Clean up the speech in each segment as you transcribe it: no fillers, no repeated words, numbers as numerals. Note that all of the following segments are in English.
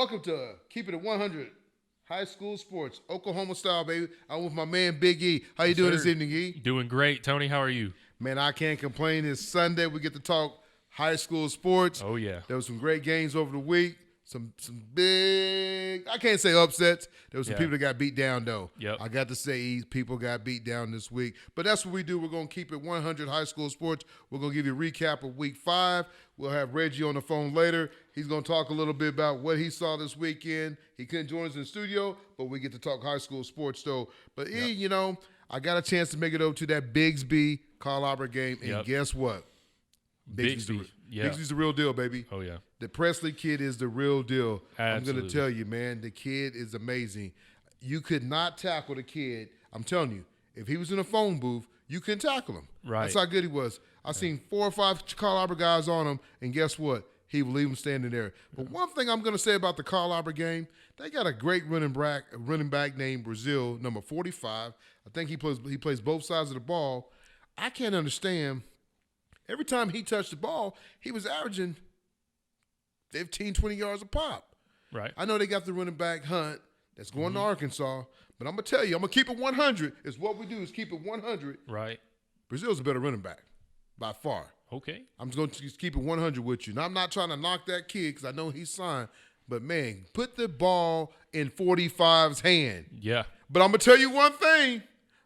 Welcome to Keep It at 100 High School Sports, Oklahoma style, baby. I'm with my man, Big E. How you doing this evening, E? Doing great. Tony, how are you? Man, I can't complain. It's Sunday. We get to talk high school sports. Oh, yeah. There was some great games over the week. Some big, I can't say upsets. There was some people that got beat down, though. Yep. I got to say people got beat down this week. But that's what we do. We're going to keep it 100 high school sports. We're going to give you a recap of week 5. We'll have Reggie on the phone later. He's going to talk a little bit about what he saw this weekend. He couldn't join us in the studio, but we get to talk high school sports, though. But, E, you know, I got a chance to make it over to that Bigsby Carl Albert game, and guess what? Bigsby's the real deal, baby. Oh, yeah. The Presley kid is the real deal. Absolutely. I'm going to tell you, man, the kid is amazing. You could not tackle the kid. I'm telling you, if he was in a phone booth, you couldn't tackle him. Right. That's how good he was. I seen 4 or 5 Carl Albert guys on him, and guess what? He will leave him standing there. But one thing I'm going to say about the Carl Albert game, they got a great running back named Brazil, number 45. I think he plays both sides of the ball. I can't understand. Every time he touched the ball, he was averaging 15, 20 yards a pop. Right. I know they got the running back Hunt that's going to Arkansas, but I'm going to tell you, I'm going to keep it 100. Is what we do is keep it 100. Right. Brazil's a better running back by far. Okay. I'm just going to just keep it 100 with you. Now, I'm not trying to knock that kid because I know he's signed, but, man, put the ball in 45's hand. Yeah. But I'm going to tell you one thing.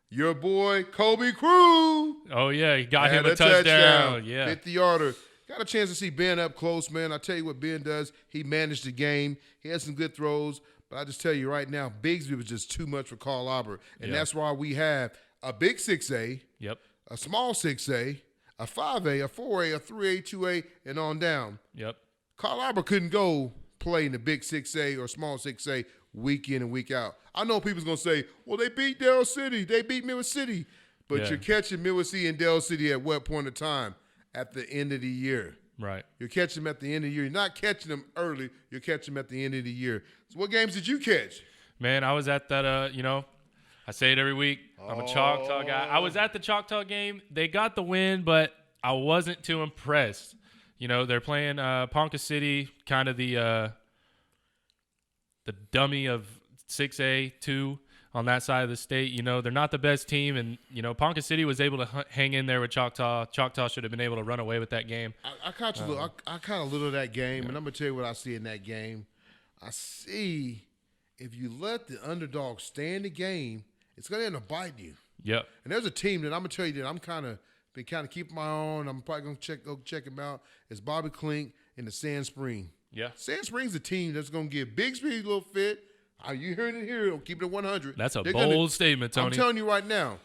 Your boy, Kobe Cruz. Oh, yeah. He got him a touchdown. Yeah. 50-yarder. Got a chance to see Ben up close, man. I tell you what Ben does. He managed the game. He had some good throws. But I just tell you right now, Bigsby was just too much for Carl Albert. And that's why we have a big 6A, a small 6A, a 5A, a 4A, a 3A, 2A, and on down. Yep. Carl Albert couldn't go play in the big 6A or small 6A week in and week out. I know people's going to say, well, they beat Del City. They beat Midway City. But you're catching Midway City and Del City at what point in time? At the end of the year. Right. You're catching them at the end of the year. You're not catching them early. You're catching them at the end of the year. So what games did you catch? Man, I was at that, I say it every week. I'm a Choctaw guy. I was at the Choctaw game. They got the win, but I wasn't too impressed. You know, they're playing Ponca City, kind of the dummy of 6A, 2 on that side of the state. You know, they're not the best team, and, you know, Ponca City was able to hang in there with Choctaw. Choctaw should have been able to run away with that game. I caught you. I caught a little of that game, and I'm going to tell you what I see in that game. I see if you let the underdog stay in the game, it's going to end up biting you. Yep. And there's a team that I'm going to tell you that I'm been keeping my eye on. I'm probably going to go check him out. It's Bobby Klink and the Sand Spring. Yeah. Sand Spring's a team that's going to give Bigsby a little fit. Are you hearing it here? Keep it at 100. That's a bold statement, Tony. I'm telling you right now,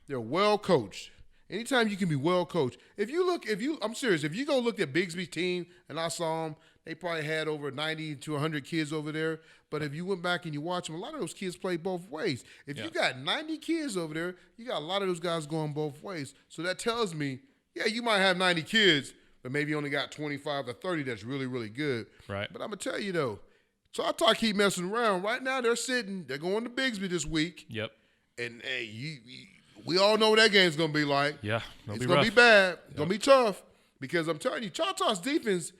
they're well coached. Anytime you can be well coached. I'm serious. If you go look at Bigsby's team, and I saw them, they probably had over 90 to 100 kids over there. But if you went back and you watch them, a lot of those kids play both ways. If you got 90 kids over there, you got a lot of those guys going both ways. So that tells me, you might have 90 kids, but maybe you only got 25 or 30 that's really, really good. Right. But I'm going to tell you, though, so I thought keep messing around. Right now they're going to Bigsby this week. Yep. And we all know what that game's going to be like. Yeah. It's going to be bad. It's going to be tough because I'm telling you, Choctaw's defense,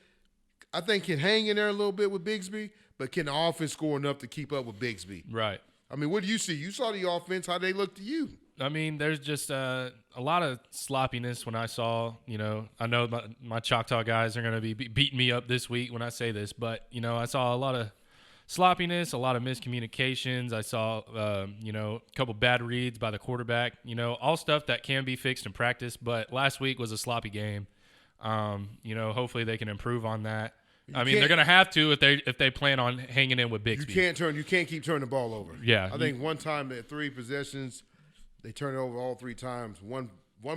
I think, can hang in there a little bit with Bigsby, but can the offense score enough to keep up with Bigsby? Right. I mean, what do you see? You saw the offense. How they look to you? I mean, there's just a lot of sloppiness when I saw, I know my Choctaw guys are going to be beating me up this week when I say this, but, I saw a lot of sloppiness, a lot of miscommunications. I saw, a couple bad reads by the quarterback, all stuff that can be fixed in practice. But last week was a sloppy game. Hopefully they can improve on that. They're going to have to if they plan on hanging in with Bigsby. You can't keep turning the ball over. Yeah. I think one time they had 3 possessions, they turned it over all 3 times. One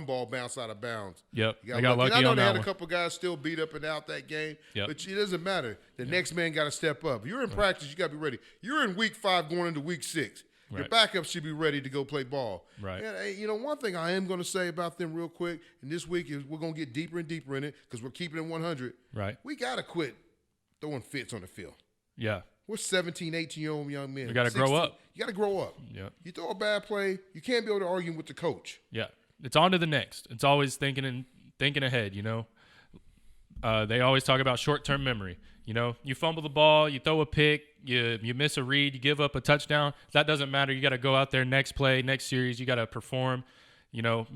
ball bounced out of bounds. Yep. They got lucky on that one. I know they had a couple guys still beat up and out that game, but it doesn't matter. The next man got to step up. You're in practice, you got to be ready. You're in week 5 going into week 6. Your backup should be ready to go play ball. Right. And, one thing I am going to say about them real quick, and this week is we're going to get deeper and deeper in it because we're keeping it 100. Right. We got to quit throwing fits on the field. Yeah. We're 17, 18-year-old young men. You got to grow up. You got to grow up. Yeah. You throw a bad play, you can't be able to argue with the coach. Yeah. It's on to the next. It's always thinking ahead, They always talk about short-term memory. You know, you fumble the ball, you throw a pick, you miss a read, you give up a touchdown. That doesn't matter. You got to go out there next play, next series. You got to perform. You know,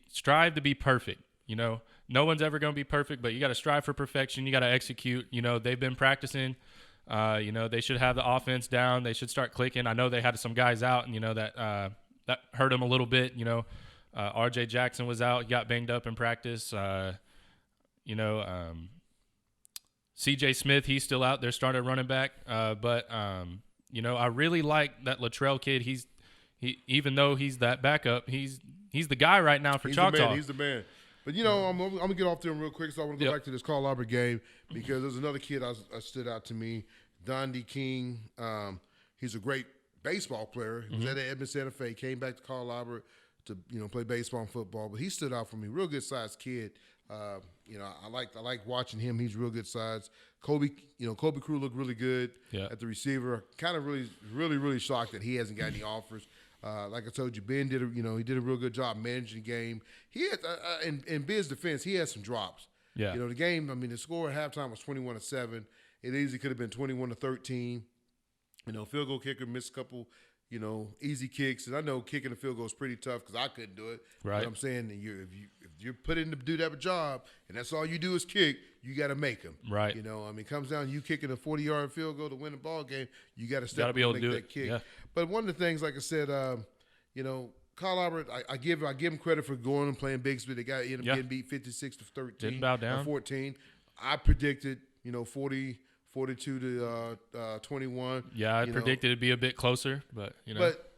strive to be perfect. You know, no one's ever going to be perfect, but you got to strive for perfection. You got to execute. You know, they've been practicing. You know, they should have the offense down. They should start clicking. I know they had some guys out, and, you know, that hurt them a little bit. You know, R.J. Jackson was out. He got banged up in practice. You know, C.J. Smith, he's still out there, started running back. But you know, I really like that Latrell kid. He even though he's that backup, he's the guy right now for Choctaw. He's the man. But, you know, I'm going to get off them real quick, so I want to go back to this Carl Albert game because there's another kid that stood out to me, Dondi King. He's a great baseball player. He was at Edmond Santa Fe, came back to Carl Albert to, you know, play baseball and football. But he stood out for me. Real good-sized kid. You know, I like watching him. He's real good size. Kobe Crew looked really good at the receiver. Kind of really shocked that he hasn't got any offers. Like I told you, Ben did a real good job managing the game. He had in Ben's defense, he had some drops. Yeah. You know, the game. I mean, the score at halftime was 21-7. It easily could have been 21-13. You know, field goal kicker missed a couple, you know, easy kicks. And I know kicking a field goal is pretty tough because I couldn't do it. Right. But I'm saying if you're put in to do that job and that's all you do is kick, you got to make them. Right. You know, I mean, it comes down to you kicking a 40-yard field goal to win the ball game. You got to step up be able and to make do that it. kick. Yeah. But one of the things, like I said, you know, Carl Albert, I give him credit for going and playing Bigsby. The guy ended up getting beat 56-13. Didn't bow down. 14. I predicted, you know, 42 to 21. Yeah, I predicted it'd be a bit closer, but you know. But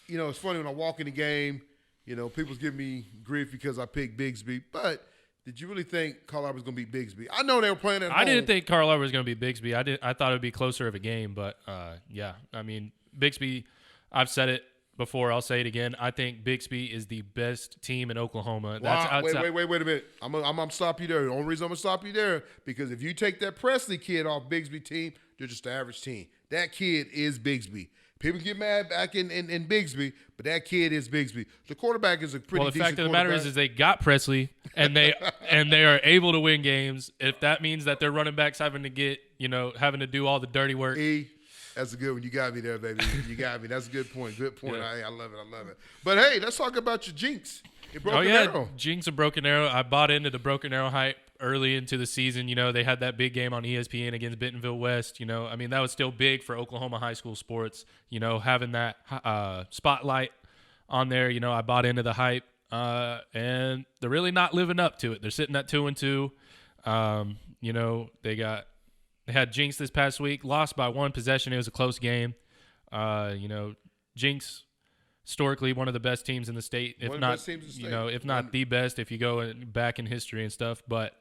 you know, it's funny when I walk in the game, you know, people's giving me grief because I picked Bigsby. But did you really think Carl Albert was going to beat Bigsby? I know they were playing at home. I didn't think Carl Albert was going to be Bigsby. I thought it would be closer of a game, but yeah. I mean, Bigsby, I've said it before. I'll say it again. I think Bigsby is the best team in Oklahoma. Wow. Wait a minute. I'm gonna stop you there. The only reason I'm gonna stop you there because if you take that Presley kid off Bigsby team, they're just the average team. That kid is Bigsby. People get mad back in Bigsby, but that kid is Bigsby. The quarterback is a pretty decent quarterback. Well, the fact of the matter is they got Presley, and they are able to win games. If that means that their running backs having to do all the dirty work. That's a good one. You got me there, baby. You got me. That's a good point. Good point. Yeah. I love it. But, hey, let's talk about your jinx. Arrow. Jinx of Broken Arrow. I bought into the Broken Arrow hype early into the season. You know, they had that big game on ESPN against Bentonville West. You know, I mean, that was still big for Oklahoma high school sports. You know, having that spotlight on there, you know, I bought into the hype. And they're really not living up to it. They're sitting at 2-2. You know, they had Jinx this past week, lost by one possession. It was a close game. You know, Jinx, historically one of the best teams in the state, if not the best, if you go back in history and stuff. But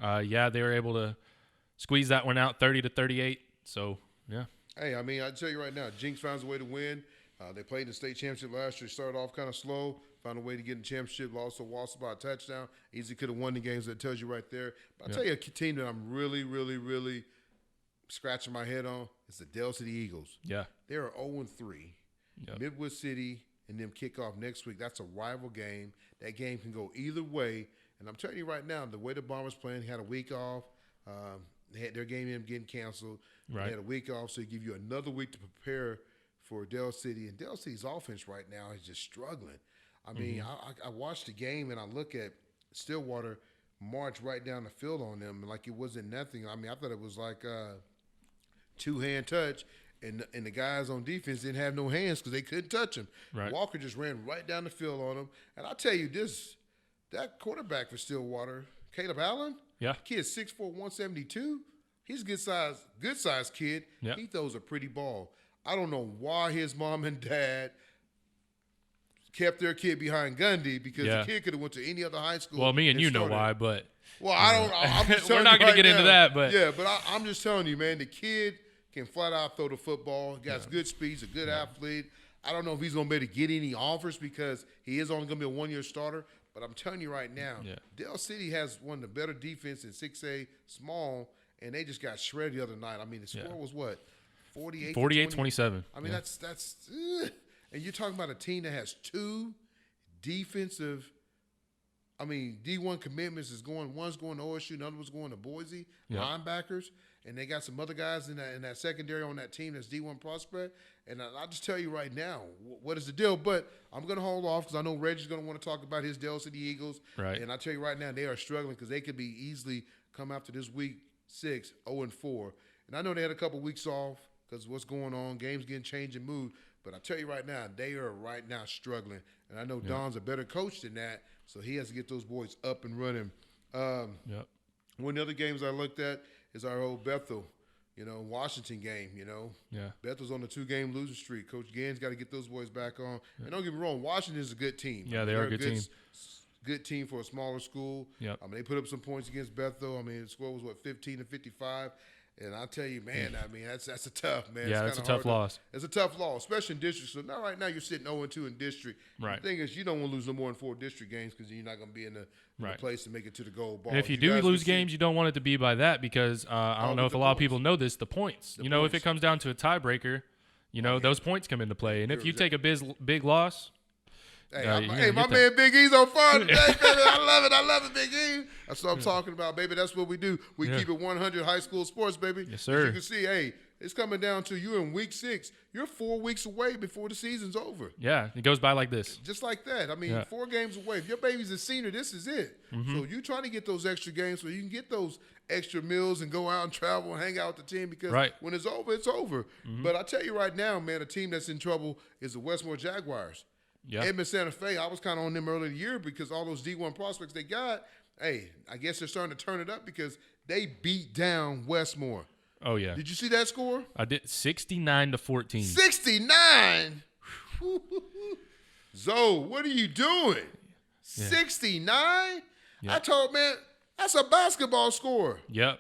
yeah, they were able to squeeze that one out, 30-38. So yeah. Hey, I mean, I tell you right now, Jinx finds a way to win. They played in the state championship last year. Started off kind of slow, found a way to get in the championship. Lost by a touchdown. Easily could have won the games. That tells you right there. But I tell you, a team that I'm really scratching my head on is the Del City Eagles. Yeah. They are 0-3. Yep. Midwest City and them kick off next week. That's a rival game. That game can go either way. And I'm telling you right now, the way the Bombers playing, had a week off. They had their game getting canceled. Right. They had a week off, so they give you another week to prepare for Del City. And Del City's offense right now is just struggling. I mean, I watched the game and I look at Stillwater march right down the field on them like it wasn't nothing. I mean, I thought it was like a two-hand touch, and the guys on defense didn't have no hands because they couldn't touch him. Right. Walker just ran right down the field on him. And I'll tell you this, that quarterback for Stillwater, Caleb Allen, kid's 6'4", 172. He's a good size kid. Yeah. He throws a pretty ball. I don't know why his mom and dad kept their kid behind Gundy because the kid could have went to any other high school. Well, me and you know why, but I don't. I'm just we're not going to get into that, but I'm just telling you, man. The kid can flat out throw the football. He got good speed. He's a good athlete. I don't know if he's going to be able to get any offers because he is only going to be a one-year starter. But I'm telling you right now, Del City has one of the better defense in 6A small, and they just got shredded the other night. I mean, the score was what? 48-27. I mean, that's and you're talking about a team that has two defensive I mean, D1 commitments is one's going to OSU, another one's going to Boise, linebackers, and they got some other guys in that secondary on that team that's D1 prospect. And I'll just tell you right now, what is the deal? But I'm going to hold off because I know Reggie's going to want to talk about his Dell City Eagles. Right. And I'll tell you right now, they are struggling because they could be easily come after this week 6, 0-4. And I know they had a couple weeks off because what's going on, games getting changed and moved. But I tell you right now, they are right now struggling. And I know Don's a better coach than that, so he has to get those boys up and running. One of the other games I looked at is our old Bethel, Washington game, Yeah. Bethel's on the 2-game losing streak. Coach Gann's got to get those boys back on. And don't get me wrong, Washington is a good team. Yeah, they are a good team. Good team for a smaller school. Yep. I mean, they put up some points against Bethel. I mean, the score was, 15-55. And I'll tell you, man, I mean, that's a tough, man. Yeah, it's a tough loss. It's a tough loss, especially in district. So now right now you're sitting 0-2 in district. Right. The thing is, you don't want to lose no more than 4 district games because you're not going to be in the place to make it to the gold ball. And if you do lose games, you don't want it to be by that because I don't know if a lot of people know this, the points. If it comes down to a tiebreaker, those points come into play. And if you take a big loss, hey, my man Big E's on fire today, baby. I love it, Big E. That's what I'm talking about, baby. That's what we do. We keep it 100 high school sports, baby. Yes, sir. As you can see, hey, it's coming down to you in week 6. You're 4 weeks away before the season's over. Yeah, it goes by like this. Just like that. I mean, 4 games away. If your baby's a senior, this is it. Mm-hmm. So you trying to get those extra games so you can get those extra meals and go out and travel and hang out with the team because when it's over, it's over. Mm-hmm. But I tell you right now, man, a team that's in trouble is the Westmore Jaguars. Yeah. Edmond Santa Fe, I was kind of on them early in the year because all those D1 prospects they got, hey, I guess they're starting to turn it up because they beat down Westmore. Oh, yeah. Did you see that score? I did. 69-14. 69? Zoe, what are you doing? 69? I told, man, that's a basketball score. Yep.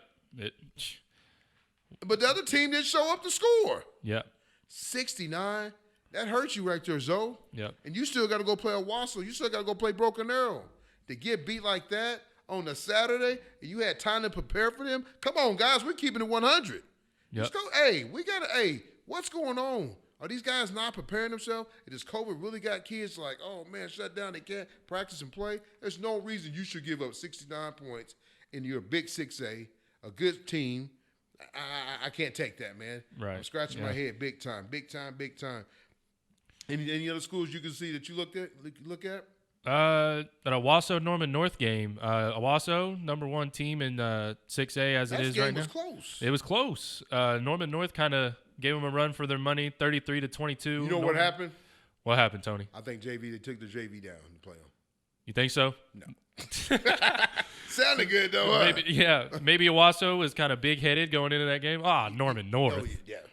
But the other team didn't show up to score. Yep. 69? That hurts you right there, Zoe. Yep. And you still got to go play Owasso. You still got to go play Broken Arrow. To get beat like that on a Saturday, and you had time to prepare for them? Come on, guys. We're keeping it 100. Yep. What's going on? Are these guys not preparing themselves? Does COVID really got kids like, oh, man, shut down. They can't practice and play? There's no reason you should give up 69 points in your big 6A, a good team. I can't take that, man. Right. I'm scratching my head big time. Any other schools you can see that you look at? An Owasso Norman North game. Owasso, number 1 team in 6A as it is right now. That game was close. It was close. Norman North kind of gave them a run for their money, 33-22. You know what happened? What happened, Tony? I think they took the JV down in the playoff. You think so? No. Sounded good, though. Maybe Owasso was kind of big-headed going into that game. Norman North. Oh,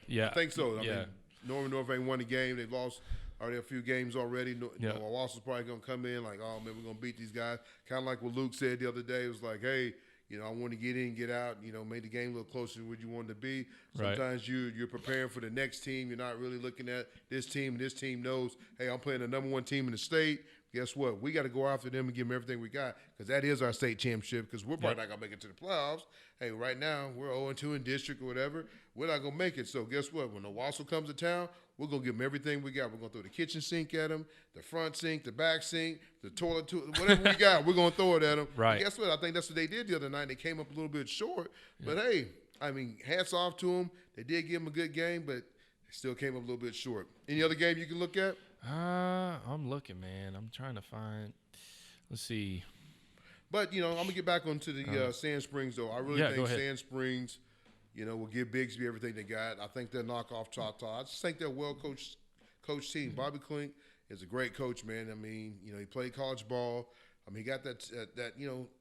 yeah. I think so. I mean, Norman North ain't won the game. They've lost already a few games already. Owasso's probably going to come in like, oh, man, we're going to beat these guys. Kind of like what Luke said the other day. It was like, hey, I want to get in, get out, make the game a little closer to what you want it to be. Sometimes you're preparing for the next team. You're not really looking at this team. This team knows, hey, I'm playing the number 1 team in the state. Guess what? We got to go after them and give them everything we got because that is our state championship because we're probably not going to make it to the playoffs. Hey, right now, we're 0-2 in district or whatever. We're not going to make it. So guess what? When Owasso comes to town, we're going to give them everything we got. We're going to throw the kitchen sink at them, the front sink, the back sink, the toilet, whatever we got, we're going to throw it at them. Right. And guess what? I think that's what they did the other night. They came up a little bit short. But, hey, I mean, hats off to them. They did give them a good game, but they still came up a little bit short. Any other game you can look at? I'm looking, man. I'm trying to find. Let's see. But, I'm going to get back onto the Sand Springs, though. I really think Sand Springs, will give Bigsby everything they got. I think they'll knock off Choctaw. I just think they're a well-coached team. Bobby Klink is a great coach, man. I mean, he played college ball. I mean, he got that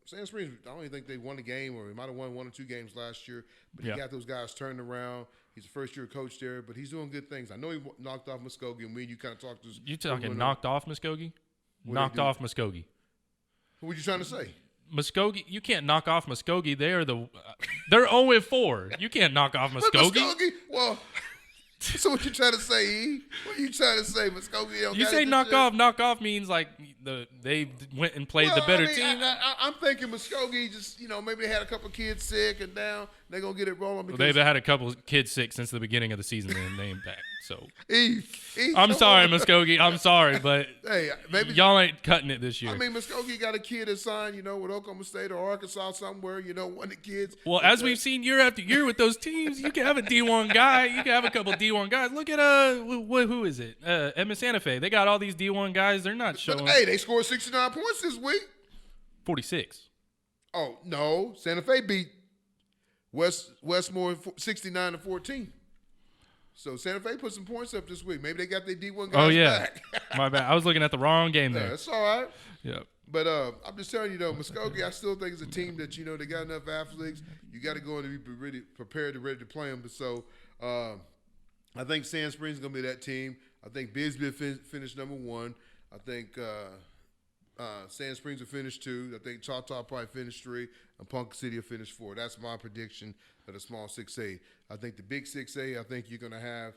Sand Springs, I don't even think they won a game, or he might have won 1 or 2 games last year. But he got those guys turned around. He's a first-year coach there, but he's doing good things. I know he knocked off Muskogee, and you kind of talked to us. You talking knocked off Muskogee? Knocked off Muskogee. What were you trying to say? Muskogee, you can't knock off Muskogee. They're 0-4. You can't knock off Muskogee. Well, so what you trying to say, E? What you trying to say, Muskogee? You say knock off. Knock off means like they went and played the better team. I'm thinking Muskogee just, maybe they had a couple kids sick and down. They're going to get it rolling. Because They've had a couple kids sick since the beginning of the season and they ain't back. So Eve, I'm sorry, Muskogee. I'm sorry, but hey, maybe y'all ain't cutting it this year. I mean, Muskogee got a kid that signed, with Oklahoma State or Arkansas somewhere, one of the kids. Well, as we've seen year after year with those teams, you can have a D1 guy. You can have a couple D1 guys. Look at who is it? Edmond Santa Fe. They got all these D1 guys. They're not showing. But, hey, they scored 69 points this week. 46. Oh no, Santa Fe beat Westmore 69-14. So Santa Fe put some points up this week. Maybe they got their D1 guys back. My bad. I was looking at the wrong game there. That's all right. Yeah. But I'm just telling you, though, Muskogee, I still think it's a team that, they got enough athletes. You got to go in and be ready, prepared and ready to play them. But so I think Sand Springs is going to be that team. I think Bisbee finished number 1. I think Sand Springs will finish 2. I think Choctaw probably finished 3. And Ponca City will finish 4. That's my prediction for the small 6A. I think the big 6A, I think you're going to have,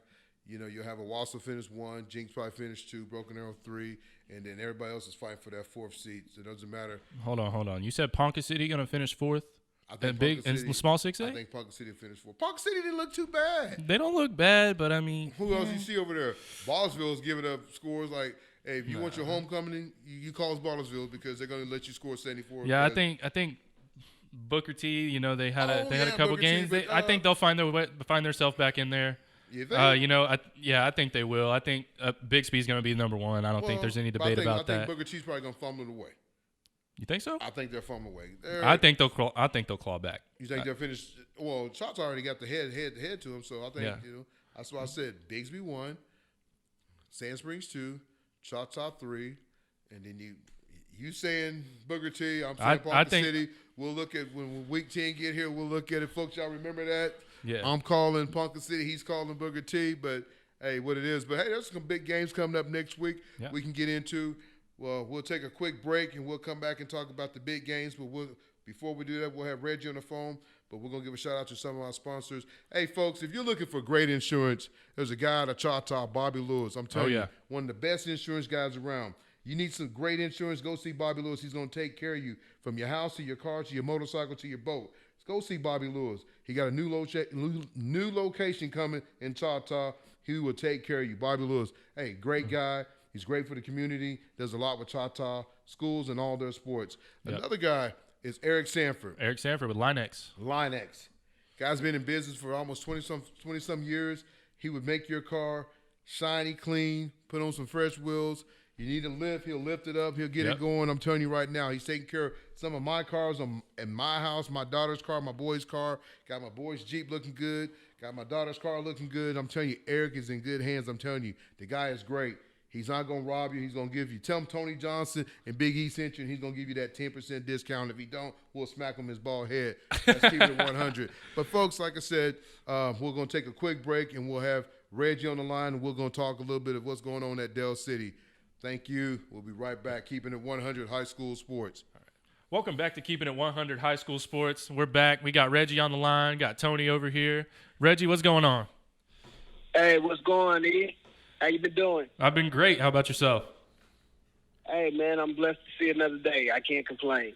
you'll have a Wausau finish 1, Jinx probably finish 2, Broken Arrow 3, and then everybody else is fighting for that 4th seat. So it doesn't matter. Hold on. You said Ponca City going to finish 4th? I think and small 6A? I think Ponca City finished 4th. Ponca City didn't look too bad. They don't look bad, but I mean. Who else you see over there? Ballersville's giving up scores like, hey, if you want your homecoming, you call us Ballersville because they're going to let you score 74. Yeah, I think Booker T, they had a couple Booker games. T, but, I think they'll find themselves back in there. You think? I think they will. I think Bixby's going to be number 1. I don't think there's any debate about that. I think Booker T's probably going to fumble it away. You think so? I think they'll fumble away. I think they'll claw back. You think they'll finish? Well, Shots already got the head to him, so I think that's why I said Bigsby 1, Sand Springs 2, Choctaw 3, and then you saying Booker T, I'm saying Ponca City. We'll look at when week 10 get here. We'll look at it, folks. Y'all remember that? Yeah. I'm calling Ponca City. He's calling Booker T. But hey, what it is. But hey, there's some big games coming up next week. Yeah. We can get into. Well, we'll take a quick break and we'll come back and talk about the big games. But before we do that, we'll have Reggie on the phone. But we're gonna give a shout out to some of our sponsors. Hey, folks, if you're looking for great insurance, there's a guy out of Choctaw, Bobby Lewis. I'm telling you, one of the best insurance guys around. You need some great insurance, go see Bobby Lewis. He's going to take care of you from your house to your car to your motorcycle to your boat. Go see Bobby Lewis. He got a new location coming in Choctaw. He will take care of you. Bobby Lewis, hey, great guy. He's great for the community. Does a lot with Choctaw schools and all their sports. Yep. Another guy is Eric Sanford. Eric Sanford with Linex. Guy's been in business for almost 20-some years. He would make your car shiny, clean, put on some fresh wheels. You need a lift, he'll lift it up, he'll get it going. I'm telling you right now, he's taking care of some of my cars in my house, my daughter's car, my boy's car. Got my boy's Jeep looking good. Got my daughter's car looking good. I'm telling you, Eric is in good hands. I'm telling you, the guy is great. He's not going to rob you. He's going to give you. Tell him Tony Johnson and Big E sent you, and he's going to give you that 10% discount. If he don't, we'll smack him his bald head. Let's keep it at 100. But, folks, like I said, we're going to take a quick break, and we'll have Reggie on the line, and we're going to talk a little bit of what's going on at Dell City. Thank you. We'll be right back. Keeping it 100 high school sports. All right. Welcome back to Keeping It 100 high school sports. We're back. We got Reggie on the line. Got Tony over here. Reggie, what's going on? Hey, what's going on, E? How you been doing? I've been great. How about yourself? Hey, man, I'm blessed to see another day. I can't complain.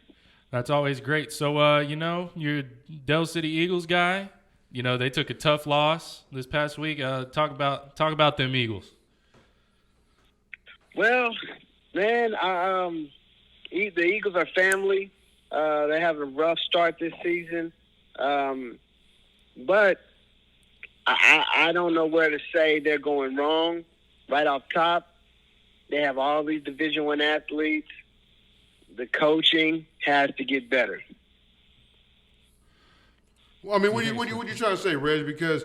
That's always great. So, you're a Dell City Eagles guy. They took a tough loss this past week. Talk about them Eagles. Well, man, the Eagles are family. They have a rough start this season. But I don't know where to say they're going wrong. Right off top, they have all these Division I athletes. The coaching has to get better. Well, I mean, what are you trying to say, Reggie? Because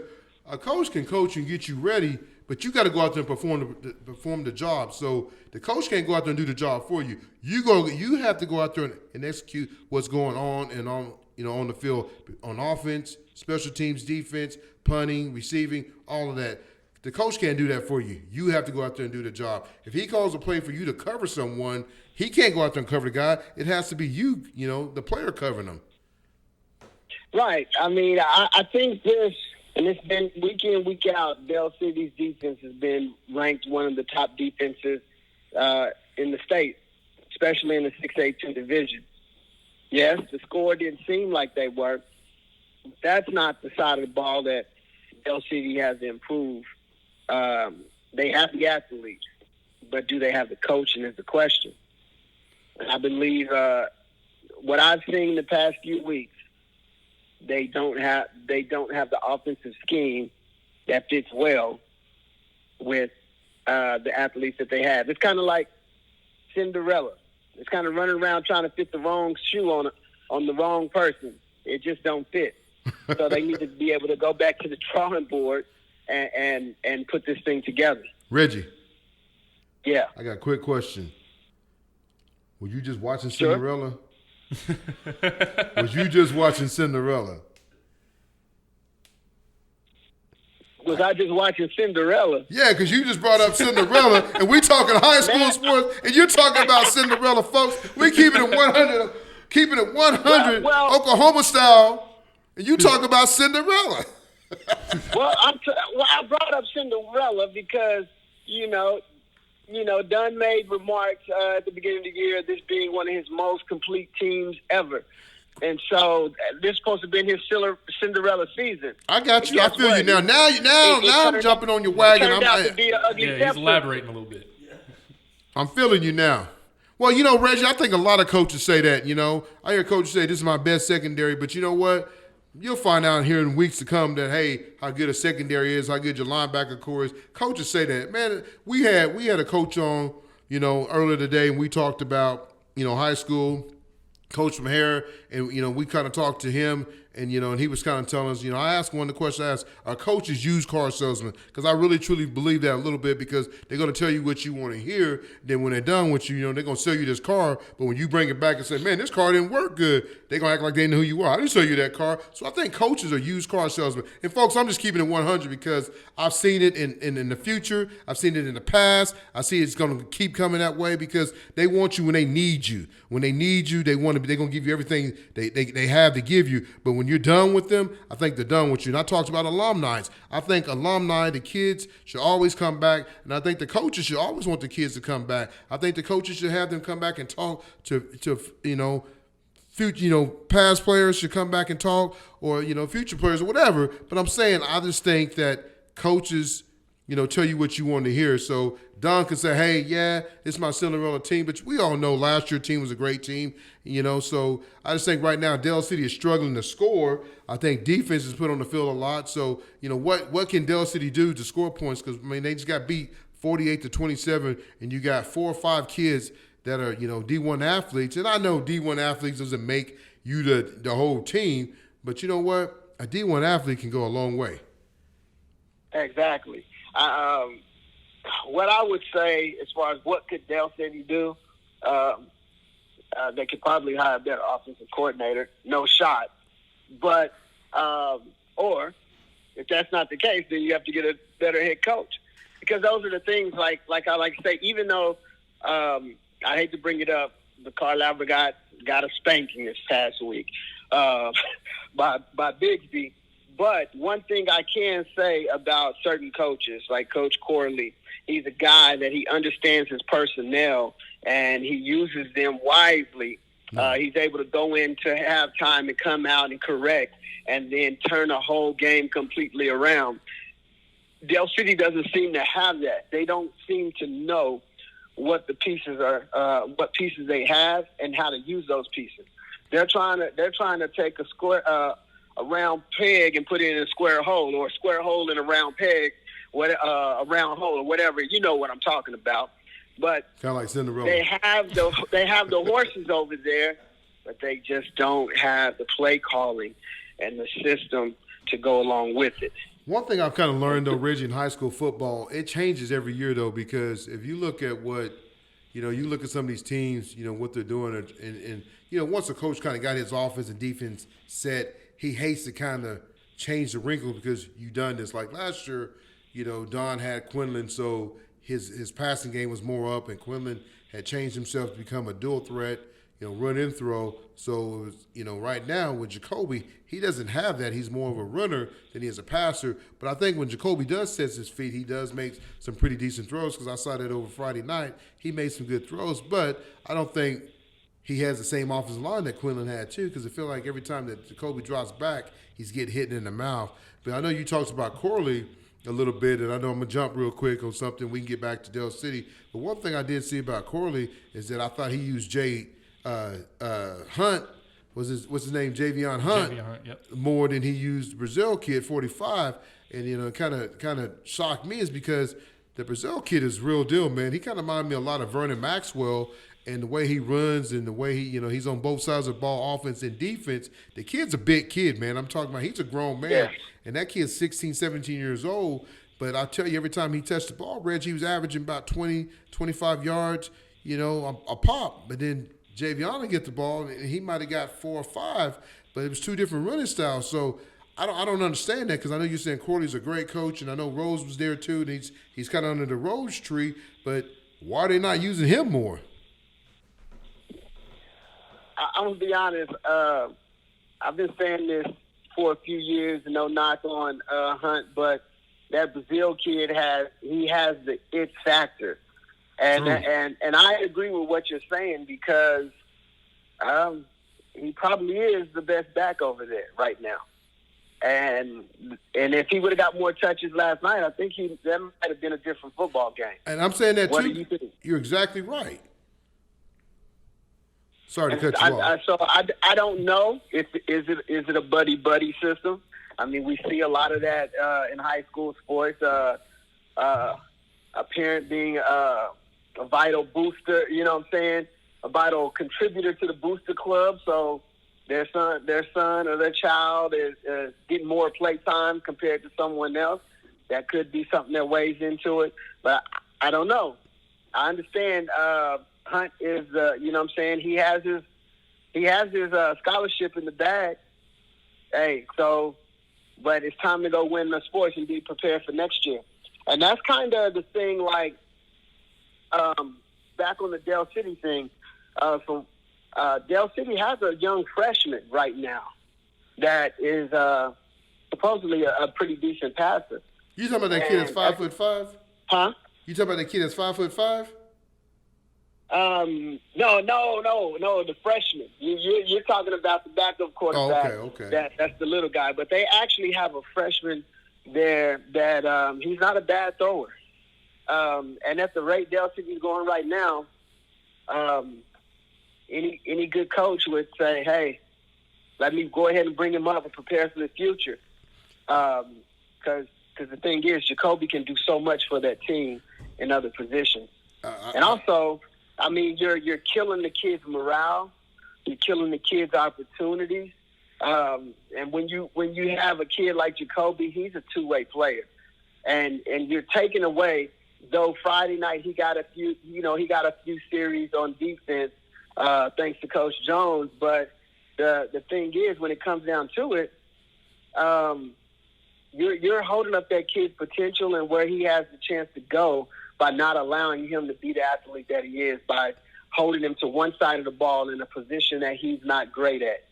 a coach can coach and get you ready, but you got to go out there and perform the job. So the coach can't go out there and do the job for you. You have to go out there and execute what's going on and on the field, on offense, special teams, defense, punting, receiving, all of that. The coach can't do that for you. You have to go out there and do the job. If he calls a play for you to cover someone, he can't go out there and cover the guy. It has to be you, the player covering them. Right. I mean, I think this, and it's been week in, week out, Dell City's defense has been ranked one of the top defenses in the state, especially in the 6A2 division. Yes, the score didn't seem like they were, that's not the side of the ball that Dell City has to improve. They have the athletes, but do they have the coaching is the question. And I believe what I've seen the past few weeks, they don't have the offensive scheme that fits well with the athletes that they have. It's kind of like Cinderella. It's kind of running around trying to fit the wrong shoe on the wrong person. It just don't fit. So they need to be able to go back to the drawing board and put this thing together. Reggie. Yeah. I got a quick question. Were you just watching Cinderella? Was you just watching Cinderella? Was I just watching Cinderella? Yeah, because you just brought up Cinderella, and we talking high school sports, and you're talking about Cinderella, folks. We keeping it 100, Well, Oklahoma style, and you talk about Cinderella. Well, I brought up Cinderella because Dunn made remarks at the beginning of the year, this being one of his most complete teams ever. And so this is supposed to have been his Cinderella season. I got you. I feel you now. Now I'm jumping on your wagon. It turned out to be an ugly he's elaborating a little bit. I'm feeling you now. Well, Reggie, I think a lot of coaches say that, I hear coaches say this is my best secondary, but you know what? You'll find out here in weeks to come that, hey, how good a secondary is, how good your linebacker core is. Coaches say that. Man, we had a coach on, earlier today, and we talked about, high school, coach from Hare, and, we kind of talked to him, and, and he was kind of telling us, I asked one of the questions I asked, are coaches used car salesmen? Because I really, truly believe that a little bit because they're going to tell you what you want to hear. Then when they're done with you, they're going to sell you this car. But when you bring it back and say, man, this car didn't work good, they're going to act like they know who you are. I didn't sell you that car. So I think coaches are used car salesmen. And, folks, I'm just keeping it 100 because I've seen it in the future. I've seen it in the past. I see it's going to keep coming that way because they want you when they need you. When they need you, they're going to give you everything they have to give you. But when you're done with them, I think they're done with you. And I talked about alumni. I think alumni, the kids, should always come back. And I think the coaches should always want the kids to come back. I think the coaches should have them come back and talk to future, past players should come back and talk or, future players or whatever. But I'm saying I just think that coaches, tell you what you want to hear. So Don can say, hey, yeah, it's my Cinderella team. But we all know last year's team was a great team, So I just think right now Dell City is struggling to score. I think defense is put on the field a lot. So, what can Dell City do to score points? Because, they just got beat 48-27, and you got 4 or 5 kids that are, D1 athletes. And I know D1 athletes doesn't make you the whole team. But you know what? A D1 athlete can go a long way. Exactly. What I would say as far as what could Dell City do, they could probably hire a better offensive coordinator, no shot. But, or if that's not the case, then you have to get a better head coach. Because those are the things, like I like to say, even though I hate to bring it up, but Carl Albert got a spanking this past week by Bigsby. But one thing I can say about certain coaches, like Coach Corley, he's a guy that he understands his personnel and he uses them wisely. He's able to go into halftime and come out and correct and then turn a whole game completely around. Dell City doesn't seem to have that. They don't seem to know what the pieces are, what pieces they have, and how to use those pieces. They're trying to take a round peg and put it in a square hole, or a square hole in a round peg, a round hole, or whatever. You know what I'm talking about. But kind of like Cinderella. They have the horses over there, but they just don't have the play calling and the system to go along with it. One thing I've kind of learned, though, Reggie, in high school football, it changes every year, though, because if you look at what, you look at some of these teams, what they're doing, and once a coach kind of got his offense and defense set, he hates to kind of change the wrinkle because you've done this. Like last year, Don had Quinlan, so his passing game was more up, and Quinlan had changed himself to become a dual threat, run and throw. So, it was, right now with Jacoby, he doesn't have that. He's more of a runner than he is a passer. But I think when Jacoby does set his feet, he does make some pretty decent throws because I saw that over Friday night. He made some good throws, but I don't think he has the same offensive line that Quinlan had too because I feel like every time that Jacoby drops back, he's getting hit in the mouth. But I know you talked about Corley a little bit, and I know I'm going to jump real quick on something. We can get back to Dell City. But one thing I did see about Corley is that I thought he used Jay Hunt, what's his name, Javion Hunt, more than he used the Brazil kid, 45. And, you know, kind of shocked me is because the Brazil kid is real deal, man. He kind of reminded me a lot of Vernon Maxwell and the way he runs and the way he, you know, he's on both sides of the ball, offense and defense. The kid's a big kid, man. I'm talking about he's a grown man. Yeah. And that kid's 16, 17 years old. But I'll tell you, every time he touched the ball, Reggie, he was averaging about 20, 25 yards, you know, a pop. But then Javion would get the ball, and he might have got 4 or 5, but it was 2 different running styles. So I don't understand that, because I know you're saying Corley's a great coach, and I know Rose was there too, and he's kind of under the Rose tree. But why are they not using him more? I'm going to be honest. I've been saying this for a few years, and no knock on Hunt, but that Brazil kid has the it factor. And I agree with what you're saying, because he probably is the best back over there right now. And if he would have got more touches last night, I think that might have been a different football game. And I'm saying that what too. Do you think? You're exactly right. Sorry to cut you off. So I don't know if is it a buddy system. I mean, we see a lot of that in high school sports. A parent being a vital booster, you know what I'm saying? A vital contributor to the booster club. So their son or their child is getting more play time compared to someone else. That could be something that weighs into it. But I don't know. I understand Hunt is, you know what I'm saying? He has his scholarship in the bag. Hey, so, but it's time to go win the sports and be prepared for next year. And that's kind of the thing, like, back on the Dell City thing. Dell City has a young freshman right now that is supposedly a pretty decent passer. You talking about that kid that's 5'5"? Huh? You talking about that kid that's 5'5"? No, the freshman. You're talking about the backup quarterback. Oh, okay. That's the little guy. But they actually have a freshman there that he's not a bad thrower. And at the rate Dell City's going right now, any good coach would say, hey, let me go ahead and bring him up and prepare for the future. Because the thing is, Jacoby can do so much for that team in other positions. And also, I mean, you're killing the kids' morale. You're killing the kids' opportunities. And when you have a kid like Jacoby, he's a two-way player. And you're taking away, though Friday night he got a few series on defense, thanks to Coach Jones. But the thing is, when it comes down to it, you're holding up that kid's potential and where he has the chance to go by not allowing him to be the athlete that he is, by holding him to one side of the ball in a position that he's not great at.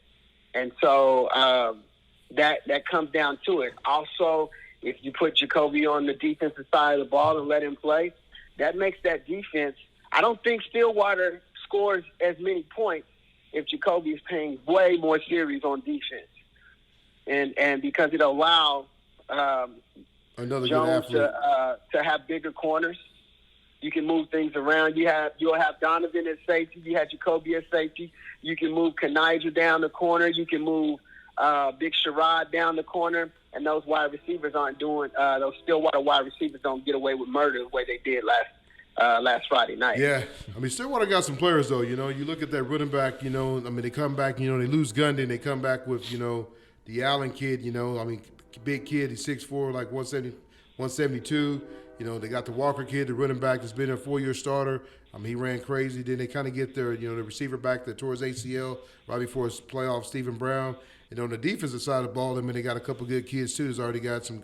And so that comes down to it. Also, if you put Jacoby on the defensive side of the ball and let him play, that makes that defense – I don't think Stillwater scores as many points if Jacoby is playing way more series on defense. And because it'll allow another Jones good athlete to have bigger corners. You can move things around. You'll have Donovan at safety. You have Jacoby at safety. You can move Kanija down the corner. You can move Big Sherrod down the corner. And those wide receivers aren't doing those Stillwater wide receivers don't get away with murder the way they did last Friday night. Yeah, I mean Stillwater got some players though. You know, you look at that running back. You know, I mean they come back. You know, they lose Gundy, they come back with the Allen kid. You know, I mean big kid. He's 6'4", like 170, 172. You know, they got the Walker kid, the running back that's been a 4-year starter. I mean, he ran crazy. Then they kind of get the receiver back that tore his ACL right before his playoff, Stephen Brown. And on the defensive side of the ball, I mean, they got a couple good kids too. There's already got some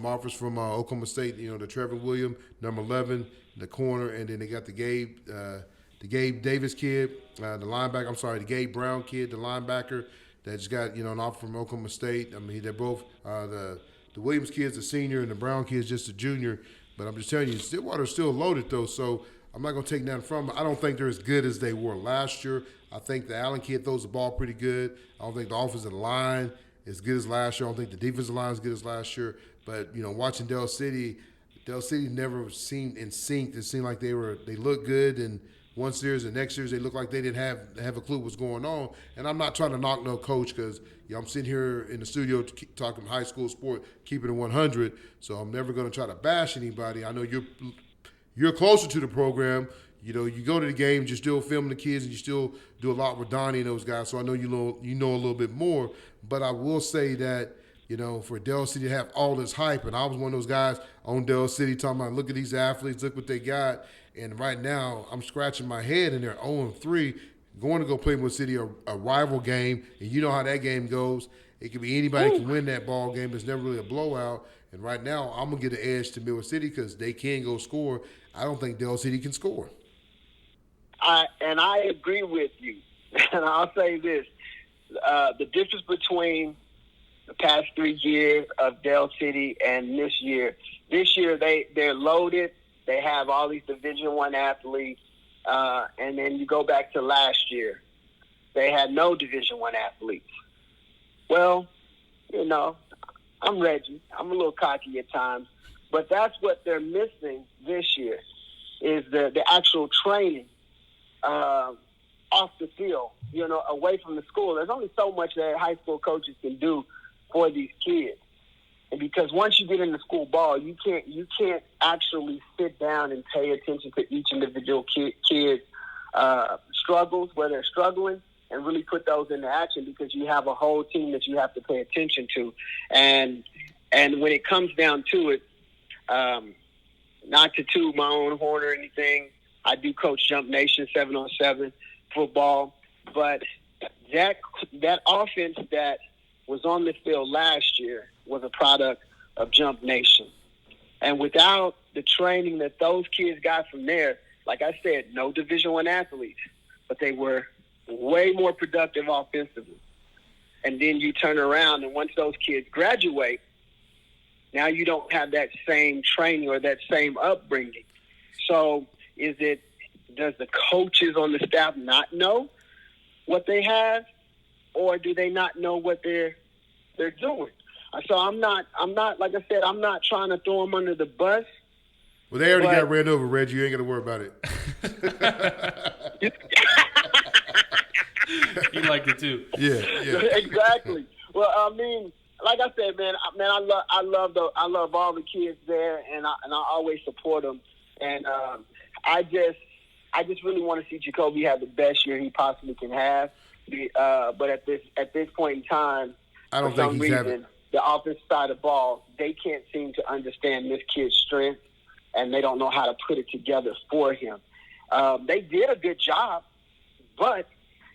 offers from Oklahoma State. You know, the Trevor Williams, number 11, the corner, and then they got the Gabe Davis kid, the linebacker. I'm sorry, the Gabe Brown kid, the linebacker that's got an offer from Oklahoma State. I mean, they're both the Williams kid's a senior and the Brown kid's just a junior. But I'm just telling you, Stillwater's still loaded though, so I'm not going to take nothing from them. I don't think they're as good as they were last year. I think the Allen kid throws the ball pretty good. I don't think the offensive line as good as last year. I don't think the defensive line is as good as last year. But, watching Dell City never seemed in sync. It seemed like they looked good, and one series and next series they looked like they didn't have a clue what's going on. And I'm not trying to knock no coach because I'm sitting here in the studio talking high school sport, keeping it 100. So I'm never going to try to bash anybody. I know you're closer to the program. You go to the games, you're still filming the kids, and you still do a lot with Donnie and those guys. So I know you know a little bit more. But I will say that, for Dell City to have all this hype, and I was one of those guys on Dell City talking about, look at these athletes, look what they got. And right now, I'm scratching my head, and they're 0-3, going to go play with City, a rival game, and you know how that game goes. It could be anybody can win that ball game. It's never really a blowout. And right now, I'm going to get an edge to Midwest City because they can go score. I don't think Dell City can score. And I agree with you. And I'll say this. The difference between the past 3 years of Dell City and this year they're loaded. They have all these Division I athletes. And then you go back to last year. They had no Division I athletes. Well, I'm Reggie. I'm a little cocky at times. But that's what they're missing this year is the actual training off the field, away from the school. There's only so much that high school coaches can do for these kids. And because once you get into school ball, you can't actually sit down and pay attention to each individual kid's struggles, where they're struggling, and really put those into action because you have a whole team that you have to pay attention to. And when it comes down to it, not to toot my own horn or anything, I do coach Jump Nation 7-on-7 football, but that offense that was on the field last year was a product of Jump Nation. And without the training that those kids got from there, like I said, no Division I athletes, but they were way more productive offensively. And then you turn around, and once those kids graduate, now you don't have that same training or that same upbringing. So does the coaches on the staff not know what they have, or do they not know what they're doing? So I'm not like I said, I'm not trying to throw them under the bus. Well, they already got ran over, Reggie. You ain't got to worry about it. He liked it too. Yeah. Exactly. Well, I mean, like I said, man, I love all the kids there, and I always support them. And I just really want to see Jacoby have the best year he possibly can have. But at this point in time, I don't for think some he's reason, having the offensive side of the ball, they can't seem to understand this kid's strength, and they don't know how to put it together for him. They did a good job, but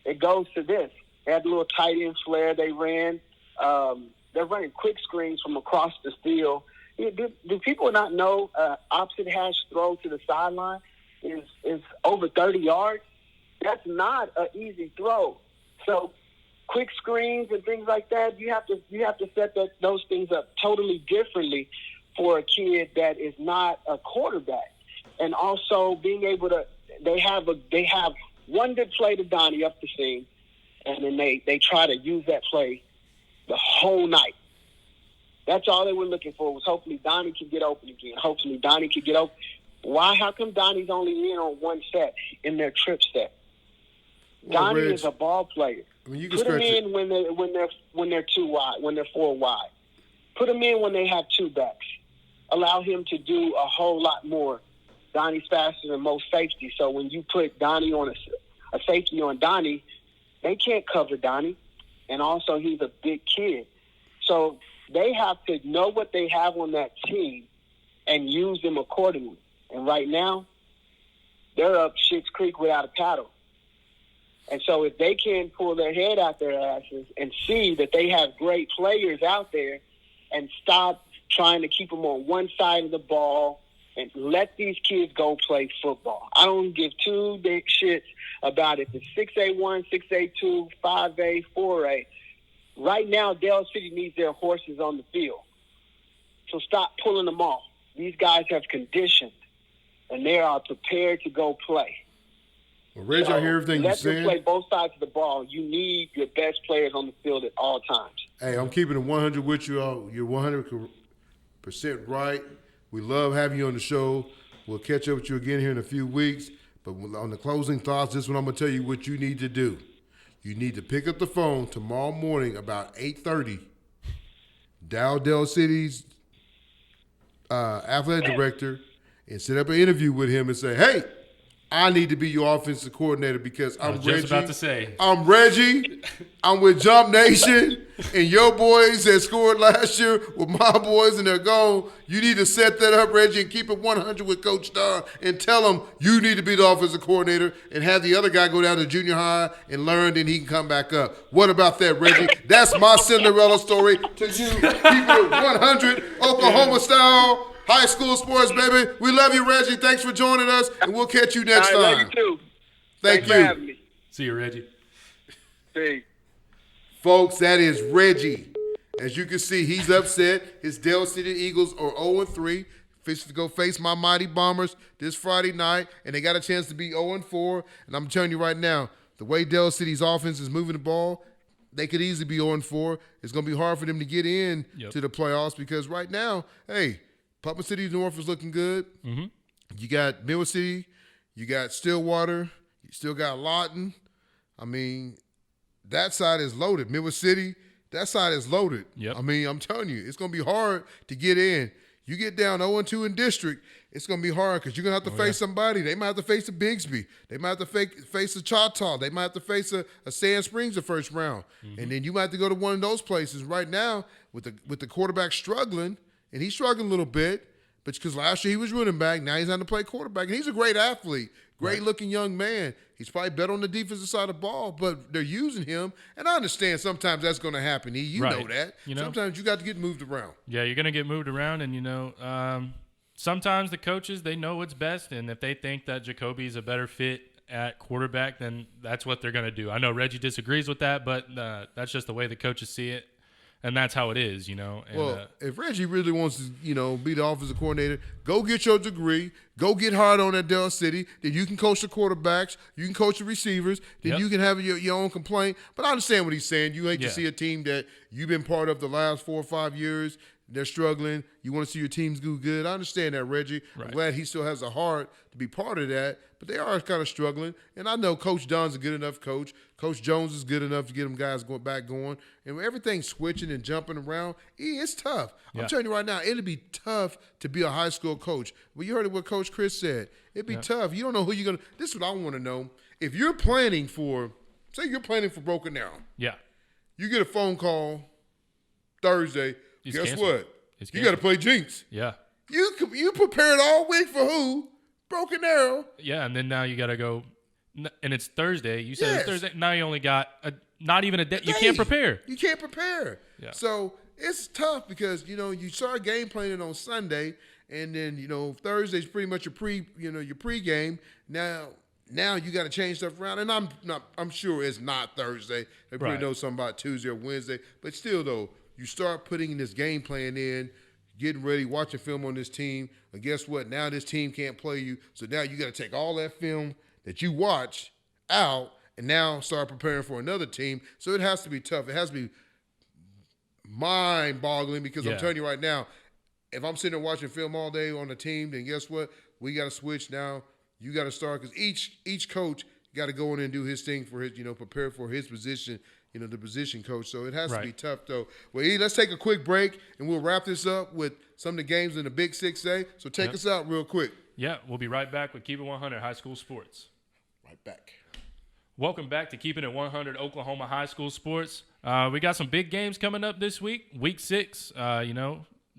it goes to this. They had the little tight end flare they ran. They're running quick screens from across the field. Do people not know opposite hash throw to the sideline is over 30 yards? That's not an easy throw. So quick screens and things like that, you have to set those things up totally differently for a kid that is not a quarterback. And also being able to, they have one good play to Donnie up the seam, and then they try to use that play the whole night. That's all they were looking for, was hopefully Donnie could get open again. Hopefully Donnie could get open. Why? How come Donnie's only in on one set in their trip set? Well, Donnie Reg, is a ball player. I mean, you can Put him stretch in when they're too wide, when they're 4 wide. Put him in when they have 2 backs. Allow him to do a whole lot more. Donnie's faster than most safety, so when you put Donnie on a safety on Donnie, they can't cover Donnie. And also, he's a big kid. So they have to know what they have on that team and use them accordingly. And right now, they're up Schitt's Creek without a paddle. And so if they can pull their head out their asses and see that they have great players out there and stop trying to keep them on one side of the ball and let these kids go play football. I don't give 2 big shits about if it's 6A1, 6A2, 5A, 4A. Right now, Dell City needs their horses on the field. So stop pulling them off. These guys have conditioned, and they are prepared to go play. Well, Reggie, I hear everything you're saying. Let them play both sides of the ball. You need your best players on the field at all times. Hey, I'm keeping it 100 with you. You're 100% right. We love having you on the show. We'll catch up with you again here in a few weeks. But on the closing thoughts, this one I'm going to tell you what you need to do. You need to pick up the phone tomorrow morning about 8:30. Dial Dell City's athletic director and set up an interview with him and say, hey, I need to be your offensive coordinator because I'm Reggie. I was just about to say. I'm Reggie. I'm with Jump Nation. And your boys that scored last year with my boys and they're gone. You need to set that up, Reggie, and keep it 100 with Coach Starr and tell him you need to be the offensive coordinator and have the other guy go down to junior high and learn, then he can come back up. What about that, Reggie? That's my Cinderella story to you. Keep it 100 Oklahoma style. High school sports, baby. We love you, Reggie. Thanks for joining us, and we'll catch you next time. Love you too. Thanks for having me. See you, Reggie. See. Folks, that is Reggie. As you can see, he's upset. His Dell City Eagles are 0-3. Fixing to go face my Mighty Bombers this Friday night, and they got a chance to be 0-4. And I'm telling you right now, the way Dell City's offense is moving the ball, they could easily be 0-4. It's going to be hard for them to get in to the playoffs because right now, hey, Papa City North is looking good. Mm-hmm. You got Mill City. You got Stillwater. You still got Lawton. I mean, that side is loaded. Mill City, that side is loaded. Yep. I mean, I'm telling you, it's going to be hard to get in. You get down 0-2 in district, it's going to be hard because you're going to have to face somebody. They might have to face a Bigsby. They might have to face a Choctaw. They might have to face a Sand Springs the first round. Mm-hmm. And then you might have to go to one of those places. Right now, with the quarterback struggling, and he's struggling a little bit, but because last year he was running back, now he's having to play quarterback. And he's a great athlete, great-looking young man. He's probably better on the defensive side of the ball, but they're using him. And I understand sometimes that's going to happen. You know that. Sometimes you got to get moved around. Yeah, you're going to get moved around, and, sometimes the coaches, they know what's best, and if they think that Jacoby's a better fit at quarterback, then that's what they're going to do. I know Reggie disagrees with that, but that's just the way the coaches see it. And that's how it is, And, well, if Reggie really wants to, be the offensive coordinator, go get your degree, go get hard on at Dell City. Then you can coach the quarterbacks, you can coach the receivers, then you can have your own complaint. But I understand what he's saying. You hate to see a team that you've been part of the last 4 or 5 years. They're struggling. You want to see your teams do good. I understand that, Reggie. Right. I'm glad he still has a heart to be part of that. But they are kind of struggling. And I know Coach Dunn's a good enough coach. Coach Jones is good enough to get them guys back going. And everything's switching and jumping around, it's tough. I'm telling you right now, it'll be tough to be a high school coach. Well, you heard what Coach Chris said. It'd be tough. You don't know who you're going to – this is what I want to know. If you're planning for – say you're planning for Broken Arrow. Yeah. You get a phone call Thursday – guess what? You got to play Jinx. Yeah. You prepared all week for who? Broken Arrow. Yeah, and then now you got to go, and it's Thursday. You said it's Thursday. Now you only got not even a day. You can't prepare. You can't prepare. Yeah. So it's tough because you start game planning on Sunday, and then Thursday's pretty much your pregame. Now you got to change stuff around, and I'm sure it's not Thursday. They probably know something about Tuesday or Wednesday, but still though. You start putting this game plan in, getting ready, watching film on this team, and guess what? Now this team can't play you, so now you got to take all that film that you watch out and now start preparing for another team. So it has to be tough. It has to be mind-boggling because I'm telling you right now, if I'm sitting there watching film all day on the team, then guess what? We got to switch now. You got to start because each coach got to go in and do his thing for his, prepare for his position. The position coach. So it has to be tough, though. Well, let's take a quick break, and we'll wrap this up with some of the games in the Big 6A. So take us out real quick. Yeah, we'll be right back with Keep It 100 High School Sports. Right back. Welcome back to Keeping It 100 Oklahoma High School Sports. We got some big games coming up this week. Week 6,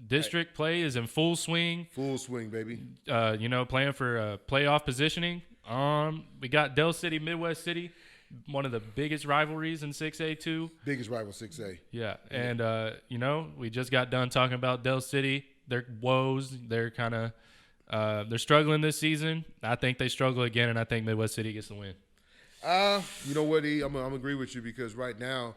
district play is in full swing. Full swing, baby. Playing for playoff positioning. We got Dell City, Midwest City. One of the biggest rivalries in 6A too. Biggest rival 6A. Yeah, and we just got done talking about Dell City. Their woes. They're kind of they're struggling this season. I think they struggle again, and I think Midwest City gets the win. You know what, E? I'm agree with you because right now,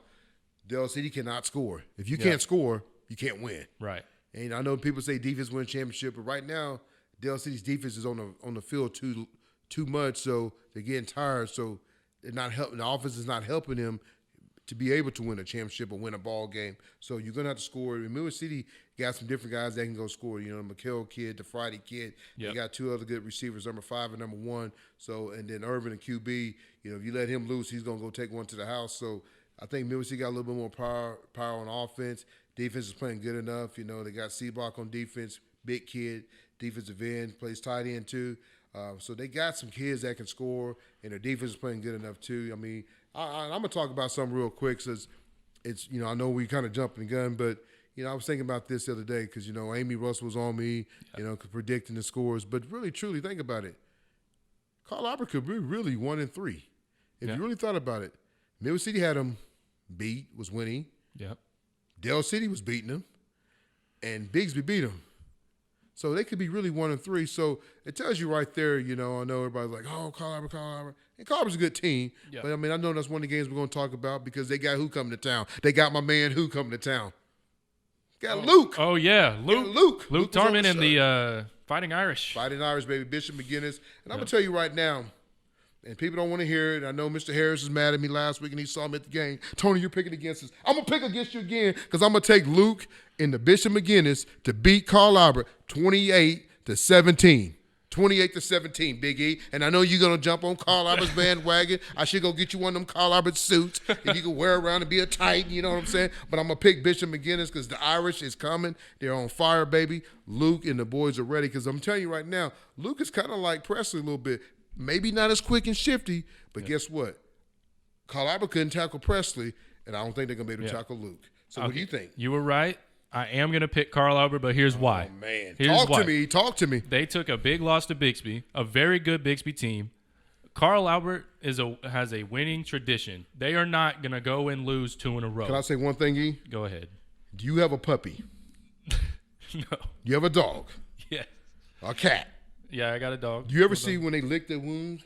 Dell City cannot score. If you can't score, you can't win. Right. And I know people say defense wins championship, but right now, Dell City's defense is on the field too much, so they're getting tired. So they're not helping. The offense is not helping them to be able to win a championship or win a ball game. So you're going to have to score. And Miller City got some different guys that can go score. You know, the McHale kid, the Friday kid. Yep. They got two other good receivers, number 5 and number 1. So, and then Irvin and QB, you know, if you let him loose, he's going to go take one to the house. So I think Miller City got a little bit more power on offense. Defense is playing good enough. You know, they got C-Block on defense, big kid, defensive end, plays tight end too. So they got some kids that can score, and their defense is playing good enough too. I mean, I'm going to talk about something real quick since it's, you know, I know we kind of jumping the gun, but, you know, I was thinking about this the other day because, you know, Amy Russell was on me, you know, predicting the scores. But really, truly, think about it. Carl Albert could be really 1-3. If you really thought about it. Middle City had them beat, was winning. Yep. Dell City was beating them. And Bigsby beat them. So they could be really 1-3. So it tells you right there, you know, I know everybody's like, oh, Carl Albert. And Carl Albert's a good team. Yeah. But, I mean, I know that's one of the games we're going to talk about because they got who coming to town. They got my man who coming to town. Got Luke. Oh, yeah. Luke Luke Tarman and the Fighting Irish. Fighting Irish, baby. Bishop McGinnis. And I'm going to tell you right now, and people don't want to hear it. I know Mr. Harris was mad at me last week and he saw me at the game. Tony, you're picking against us. I'm going to pick against you again because I'm going to take Luke and the Bishop McGinnis to beat Carl Albert 28-17. 28-17, Big E. And I know you're going to jump on Carl Albert's bandwagon. I should go get you one of them Carl Albert suits that you can wear around and be a Titan, you know what I'm saying? But I'm going to pick Bishop McGinnis because the Irish is coming. They're on fire, baby. Luke and the boys are ready because I'm telling you right now, Luke is kind of like Presley a little bit. Maybe not as quick and shifty, but guess what? Carl Albert couldn't tackle Presley, and I don't think they're going to be able to tackle Luke. So what do you think? You were right. I am going to pick Carl Albert, but here's why. Oh, man. Here's Talk to me. They took a big loss to Bixby, a very good Bixby team. Carl Albert has a winning tradition. They are not going to go and lose 2 in a row. Can I say one thing, E? Go ahead. Do you have a puppy? No. You have a dog? Yeah. A cat? Yeah, I got a dog. Do you ever see when they lick their wounds?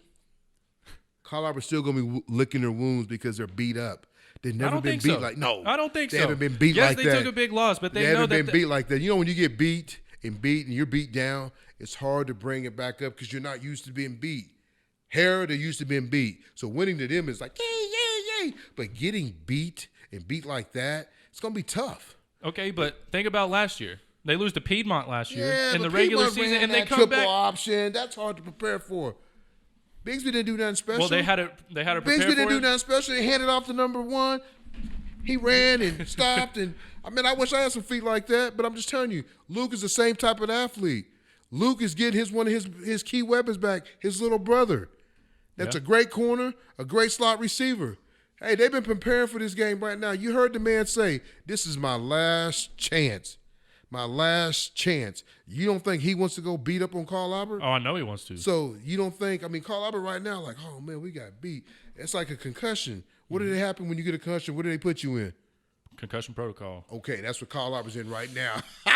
Carl Albert's still going to be licking their wounds because they're beat up. They've never been beat like no. I don't think so. They haven't been beat like that. Yes, they took a big loss, but they know haven't that been beat like that. You know when you get beat and you're beat down, it's hard to bring it back up because you're not used to being beat. They're used to being beat. So winning to them is like, yay. But getting beat and beat like that, it's going to be tough. Okay, but think about last year. They lose to Piedmont last year in the but regular Piedmont season, ran and they that come triple back. option. That's hard to prepare for. Bigsby didn't do nothing special. Well, they had to prepare Bigsby for didn't do it. nothing special. They handed off to number 1. He ran and stopped, and I mean, I wish I had some feet like that, but I'm just telling you, Luke is the same type of athlete. Luke is getting one of his key weapons back, his little brother. That's a great corner, a great slot receiver. Hey, they've been preparing for this game right now. You heard the man say, this is my last chance. My last chance. You don't think he wants to go beat up on Carl Albert? Oh, I know he wants to. So you don't think, I mean, Carl Albert right now, like, oh, man, we got beat. It's like a concussion. What did it happen when you get a concussion? What do they put you in? Concussion protocol. Okay, that's what Carl Albert's in right now. We'll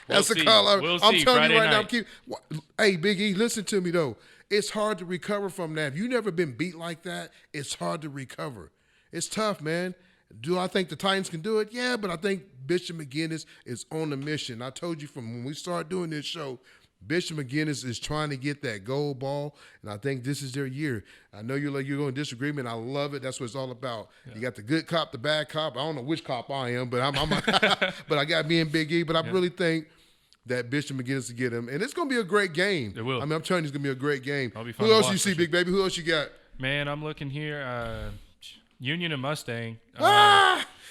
That's see. what Carl Albert. We'll I'm see. telling Friday you right night. now. Hey, Big E, listen to me though. It's hard to recover from that. If you've never been beat like that, it's hard to recover. It's tough, man. Do I think the Titans can do it? Yeah, but I think Bishop McGinnis is on the mission. I told you from when we started doing this show, Bishop McGinnis is trying to get that gold ball, and I think this is their year. I know you're going to disagree, man. I love it. That's what it's all about. Yeah. You got the good cop, the bad cop. I don't know which cop I am, but but I got me and Big E. But I really think that Bishop McGinnis to get him, and it's going to be a great game. It will. I mean, I'm telling you, it's going to be a great game. I'll be fun Who to else watch you see, for Big Baby? Who else you got? Man, I'm looking here. Union and Mustang.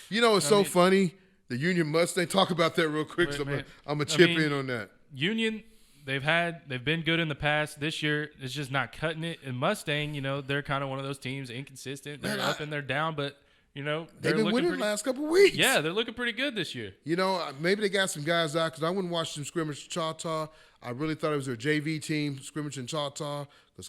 You know, it's so funny. The Union Mustang. Talk about that real quick. I'm gonna chip in on that. Union, they've been good in the past. This year, it's just not cutting it. And Mustang, you know, they're kind of one of those teams, inconsistent. They're up and they're down, but you know, they've been winning the last couple of weeks. Yeah, they're looking pretty good this year. You know, maybe they got some guys out because I went and watched some scrimmage Choctaw. I really thought it was their JV team scrimmage in Choctaw because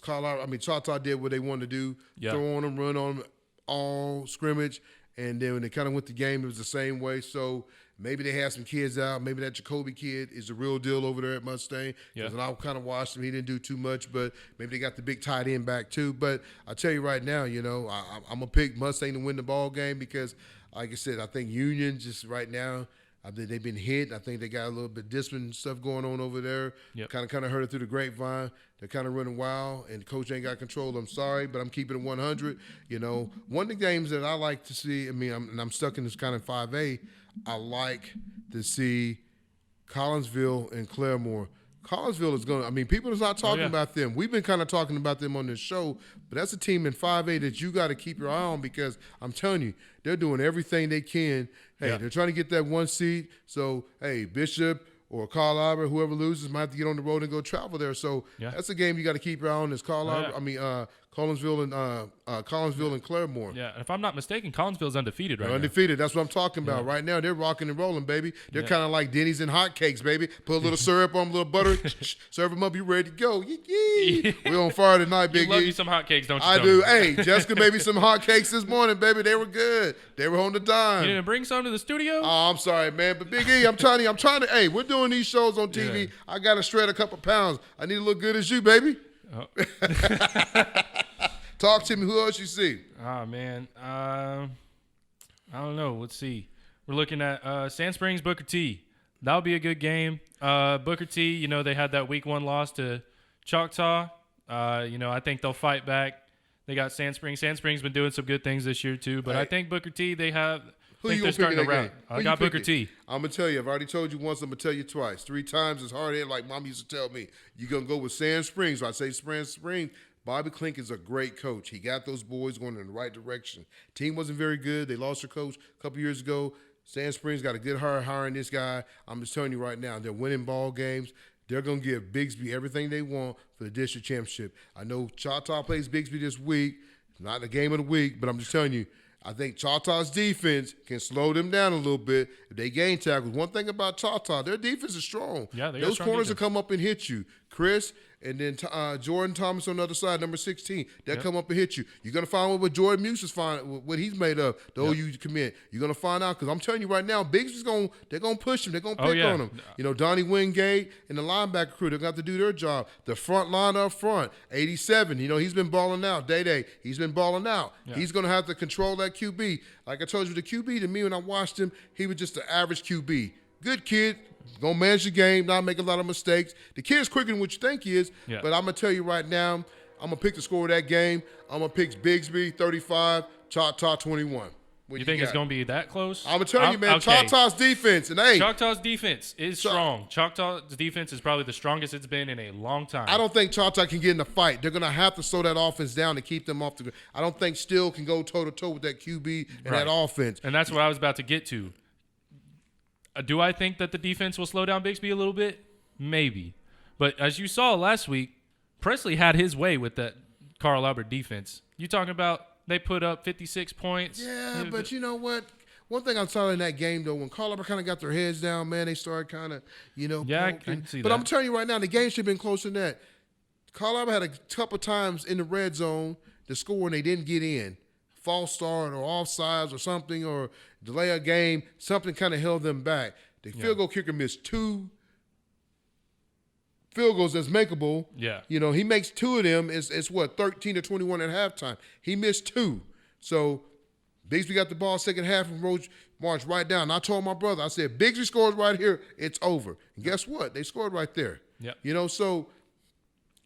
Choctaw did what they wanted to do: throw on them, run on them, all scrimmage. And then when they kind of went the game, it was the same way. So maybe they had some kids out. Maybe that Jacoby kid is the real deal over there at Mustang. Because when I kind of watched him, he didn't do too much. But maybe they got the big tight end back too. But I tell you right now, you know, I'm going to pick Mustang to win the ball game because, like I said, I think Union just right now, I think they've been hit. I think they got a little bit of discipline stuff going on over there. Yep. Kind of heard it through the grapevine. They're kind of running wild, and the coach ain't got control. I'm sorry, but I'm keeping it 100. One of the games that I like to see, I'm stuck in this kind of 5A, I like to see Collinsville and Claremore. Collinsville is going to – people are not talking about them. We've been kind of talking about them on this show, but that's a team in 5A that you got to keep your eye on because I'm telling you, they're doing everything they can. Hey, they're trying to get that 1 seed. So, hey, Bishop or Carl Albert, whoever loses, might have to get on the road and go travel there. So that's a game you got to keep your eye on is Collinsville and Claremore. Yeah, and if I'm not mistaken, Collinsville's undefeated right now. Undefeated. That's what I'm talking about. Right now, they're rocking and rolling, baby. They're kind of like Denny's and hotcakes, baby. Put a little syrup on them, a little butter, serve them up, you ready to go. Yee. We're on fire tonight, Big E. You love you some hotcakes, don't you, I Tony? do. Hey, Jessica made me some hotcakes this morning, baby. They were good. They were on the dime. You didn't bring some to the studio? Oh, I'm sorry, man. But Big E, I'm trying to, hey, we're doing these shows on TV. Yeah. I got to shred a couple pounds. I need to look good as you, baby. Oh. Talk to me. Who else you see? Oh, man. I don't know. Let's see. We're looking at Sand Springs, Booker T. That'll be a good game. Booker T, they had that week 1 loss to Choctaw. I think they'll fight back. They got Sand Springs. Sand Springs been doing some good things this year, too. But I think Booker T, they have – I think they're starting to round. I got Booker T. I'm going to tell you. I've already told you once. I'm going to tell you twice. 3 times is hard head like Mom used to tell me. You're going to go with Sand Springs. So I say Sand Springs. Bobby Klink is a great coach. He got those boys going in the right direction. Team wasn't very good. They lost their coach a couple years ago. Sand Springs got a good heart hiring this guy. I'm just telling you right now, they're winning ball games. They're going to give Bigsby everything they want for the district championship. I know Choctaw plays Bigsby this week. Not the game of the week, but I'm just telling you, I think Choctaw's defense can slow them down a little bit if they gain tackles. One thing about Choctaw, their defense is strong. Yeah, those corners will come up and hit you. Chris and then Jordan Thomas on the other side, number 16. They'll come up and hit you. You're going to find out what Jordan Muse is what he's made of, the OU commit. You're going to find out because I'm telling you right now, Biggs they're going to push him. They're going to pick on him. Donnie Wingate and the linebacker crew, they're going to have to do their job. The front line up front, 87. He's been balling out. Day, he's been balling out. Yeah. He's going to have to control that QB. Like I told you, the QB to me when I watched him, he was just an average QB. Good kid. Going to manage the game, not make a lot of mistakes. The kid's quicker than what you think he is, but I'm going to tell you right now, I'm going to pick the score of that game. I'm going to pick Bigsby 35, Choctaw 21. You think it's going to be that close? I'm going to tell you, man, okay. Choctaw's defense. And hey, Choctaw's defense is strong. Choctaw's defense is probably the strongest it's been in a long time. I don't think Choctaw can get in the fight. They're going to have to slow that offense down to keep them off the ground. I don't think Steele can go toe-to-toe with that QB and that offense. And that's what I was about to get to. Do I think that the defense will slow down Bigsby a little bit? Maybe. But as you saw last week, Presley had his way with that Carl Albert defense. You talking about they put up 56 points? Yeah, but you know what? One thing I saw in that game, though, when Carl Albert kind of got their heads down, man, they started kind of, Yeah, I can see but that. I'm telling you right now, the game should have been closer than that. Carl Albert had a couple times in the red zone to score, and they didn't get in. False start or offsides or something or delay a game, something kind of held them back. The field goal kicker missed 2 field goals that's makeable. Yeah. He makes 2 of them. It's what, 13 to 21 at halftime. He missed 2. So Bigsby got the ball second half and marched right down. And I told my brother, I said, Bigsby scores right here, it's over. And guess what? They scored right there. Yeah. So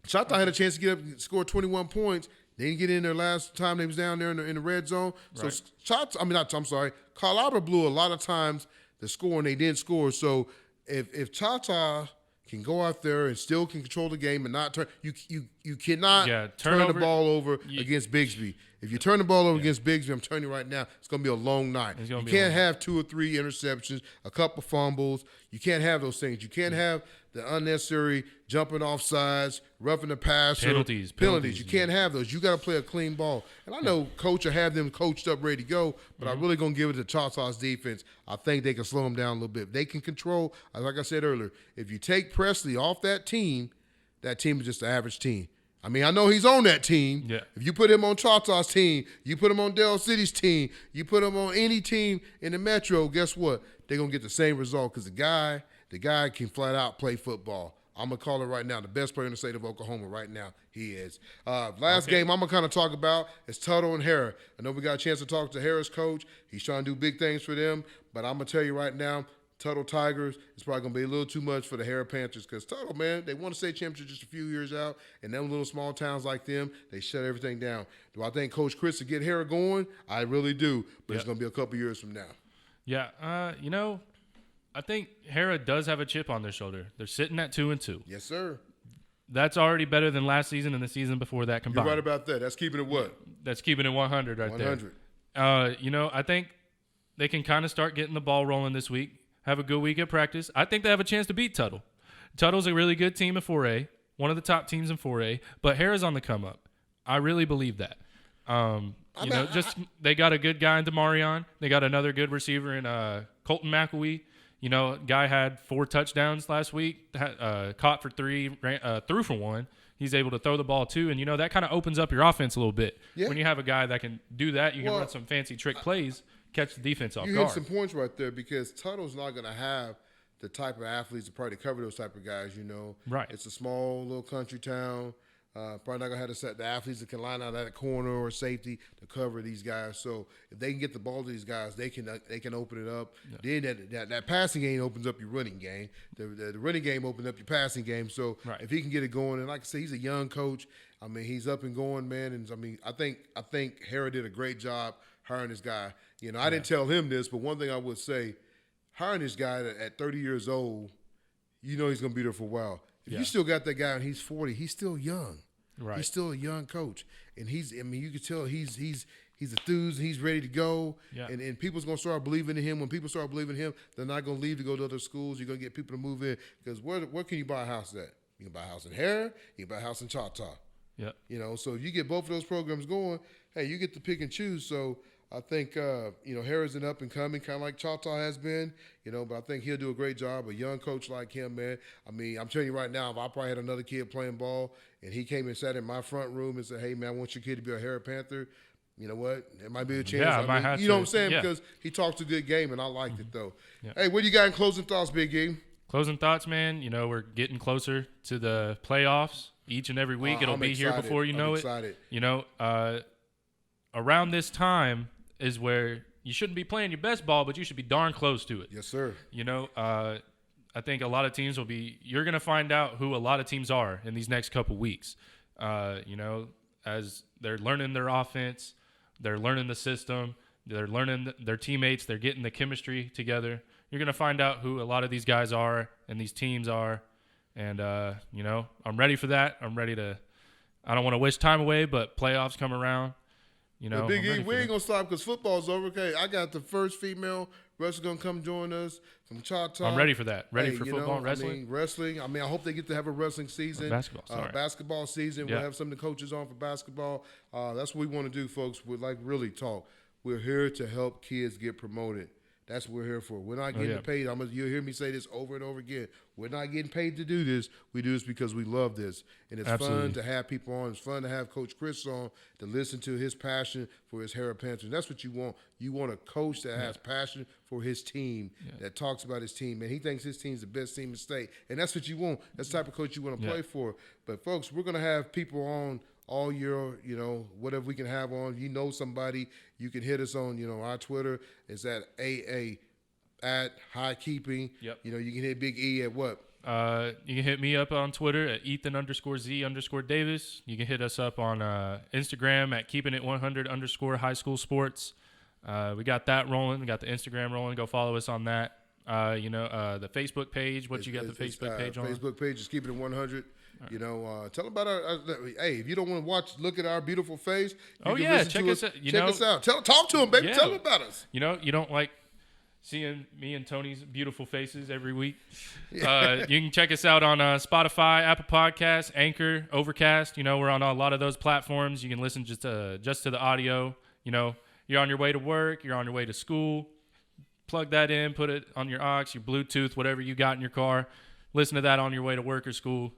Choctaw had a chance to get up and score 21 points. They didn't get in there last time they was down there in the red zone. So right. Carl Albert blew a lot of times the score and they didn't score. So if Choctaw can go out there and still can control the game and not turn, you cannot turn the ball over against Bigsby. If you turn the ball over against Bigsby, I'm telling you right now, it's going to be a long night. You can't have 2 or 3 interceptions, a couple fumbles. You can't have those things. You can't have the unnecessary jumping off sides, roughing the passer. Penalties. You can't have those. You got to play a clean ball. And I know Coach will have them coached up, ready to go, but I'm really going to give it to Choctaw's defense. I think they can slow them down a little bit. They can control, like I said earlier, if you take Presley off that team is just an average team. I know he's on that team. Yeah. If you put him on Choctaw's team, you put him on Del City's team, you put him on any team in the Metro, guess what? They're going to get the same result because the guy can flat out play football. I'm going to call it right now. The best player in the state of Oklahoma right now, he is. Last game I'm going to kind of talk about is Tuttle and Harris. I know we got a chance to talk to Harris' coach. He's trying to do big things for them, but I'm going to tell you right now, Tuttle Tigers, it's probably going to be a little too much for the Hara Panthers because Tuttle, man, they won a state championship just a few years out, and them little small towns like them, they shut everything down. Do I think Coach Chris will get Hara going? I really do, but it's going to be a couple years from now. Yeah, I think Hara does have a chip on their shoulder. They're sitting at 2-2. Yes, sir. That's already better than last season and the season before that combined. You're right about that. That's keeping it what? That's keeping it 100 right 100. there. I think they can kind of start getting the ball rolling this week. Have a good week at practice. I think they have a chance to beat Tuttle. Tuttle's a really good team in 4A, one of the top teams in 4A, but Hara's on the come up. I really believe that. They got a good guy in Demarion. They got another good receiver in Colton McElwee. Guy had 4 touchdowns last week, caught for 3, threw for 1. He's able to throw the ball too, and that kind of opens up your offense a little bit. Yeah. When you have a guy that can do that, you can run some fancy trick plays, catch the defense off guard. You hit some points right there because Tuttle's not going to have the type of athletes to probably cover those type of guys. Right? It's a small little country town. Probably not going to have to set the athletes that can line out at a corner or safety to cover these guys. So if they can get the ball to these guys, they can open it up. Yeah. Then that passing game opens up your running game. The running game opens up your passing game. So if he can get it going, and like I said, he's a young coach. I mean, he's up and going, man. And I mean, I think Hara did a great job hiring this guy. I didn't tell him this, but one thing I would say, hiring this guy at 30 years old, he's going to be there for a while. If you still got that guy and he's 40, he's still young. Right. He's still a young coach. And you can tell he's enthused and he's ready to go. Yeah. And people's going to start believing in him. When people start believing in him, they're not going to leave to go to other schools. You're going to get people to move in. Because where can you buy a house at? You can buy a house in Hara. You can buy a house in Choctaw. Yeah. So if you get both of those programs going, hey, you get to pick and choose. So I think, Hara's an up and coming, kind of like Choctaw has been, but I think he'll do a great job. A young coach like him, man. I mean, I'm telling you right now, if I probably had another kid playing ball and he came and sat in my front room and said, hey, man, I want your kid to be a Hara Panther, you know what? There might be a chance. Yeah, I might have to. You know what I'm saying? Yeah. Because he talks a good game, and I liked it, though. Yeah. Hey, what do you got in closing thoughts, Big E? Closing thoughts, man. We're getting closer to the playoffs each and every week. It'll be here before you know it. Around this time is where you shouldn't be playing your best ball, but you should be darn close to it. Yes, sir. I think a lot of teams you're going to find out who a lot of teams are in these next couple weeks. As they're learning their offense, they're learning the system, they're learning their teammates, they're getting the chemistry together. You're going to find out who a lot of these guys are and these teams are. And, I'm ready for that. I don't want to wish time away, but playoffs come around. Big E, we ain't going to stop because football's over. Okay, I got the first female wrestler going to come join us from Choctaw. I'm ready for that. Ready for football and wrestling? I mean, I hope they get to have a wrestling season. Basketball season. Yeah. We'll have some of the coaches on for basketball. That's what we want to do, folks. We're really talk. We're here to help kids get promoted. That's what we're here for. We're not getting paid. You'll hear me say this over and over again. We're not getting paid to do this. We do this because we love this. And it's fun to have people on. It's fun to have Coach Chris on to listen to his passion for his Hara Panthers. That's what you want. You want a coach that has passion for his team, that talks about his team. And he thinks his team's the best team in the state. And that's what you want. That's the type of coach you want to play for. But, folks, we're going to have people on all year, whatever we can have on. Somebody, you can hit us on, our Twitter. It's at @highkeeping. Yep. You can hit Big E at what? You can hit me up on Twitter at Ethan_Z_Davis. You can hit us up on Instagram at keepingit100_high school sports. We got that rolling. We got the Instagram rolling. Go follow us on that. The Facebook page. You got the Facebook page on? Facebook page is Keeping It 100. Right. Tell them about our hey, if you don't want to look at our beautiful face, check us out. Talk to them, baby. Yeah. Tell them about us. You don't like seeing me and Tony's beautiful faces every week. You can check us out on Spotify, Apple Podcasts, Anchor, Overcast. We're on a lot of those platforms. You can listen just to the audio. You're on your way to work, you're on your way to school. Plug that in, put it on your aux, your Bluetooth, whatever you got in your car. Listen to that on your way to work or school,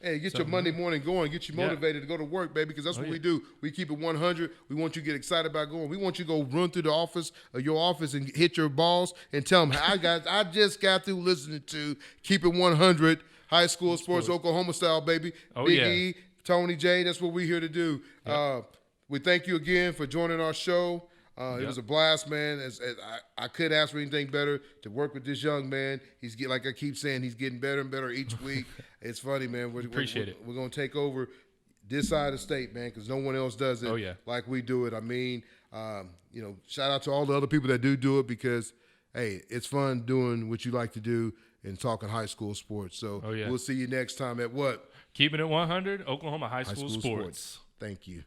Hey, get your Monday morning going. Get you motivated to go to work, baby, because that's what we do. We keep it 100. We want you to get excited about going. We want you to go run through the office or your office and hit your boss and tell them, I just got through listening to Keep It 100, High School Sports, Oklahoma style, baby. Big E, Tony J, that's what we're here to do. Yep. We thank you again for joining our show. It was a blast, man. I couldn't ask for anything better to work with this young man. Like I keep saying, he's getting better and better each week. It's funny, man. Appreciate it. We're going to take over this side of the state, man, because no one else does it like we do it. I mean, shout out to all the other people that do it because, hey, it's fun doing what you like to do and talking high school sports. So we'll see you next time at what? Keeping it 100, Oklahoma High School Sports. Thank you.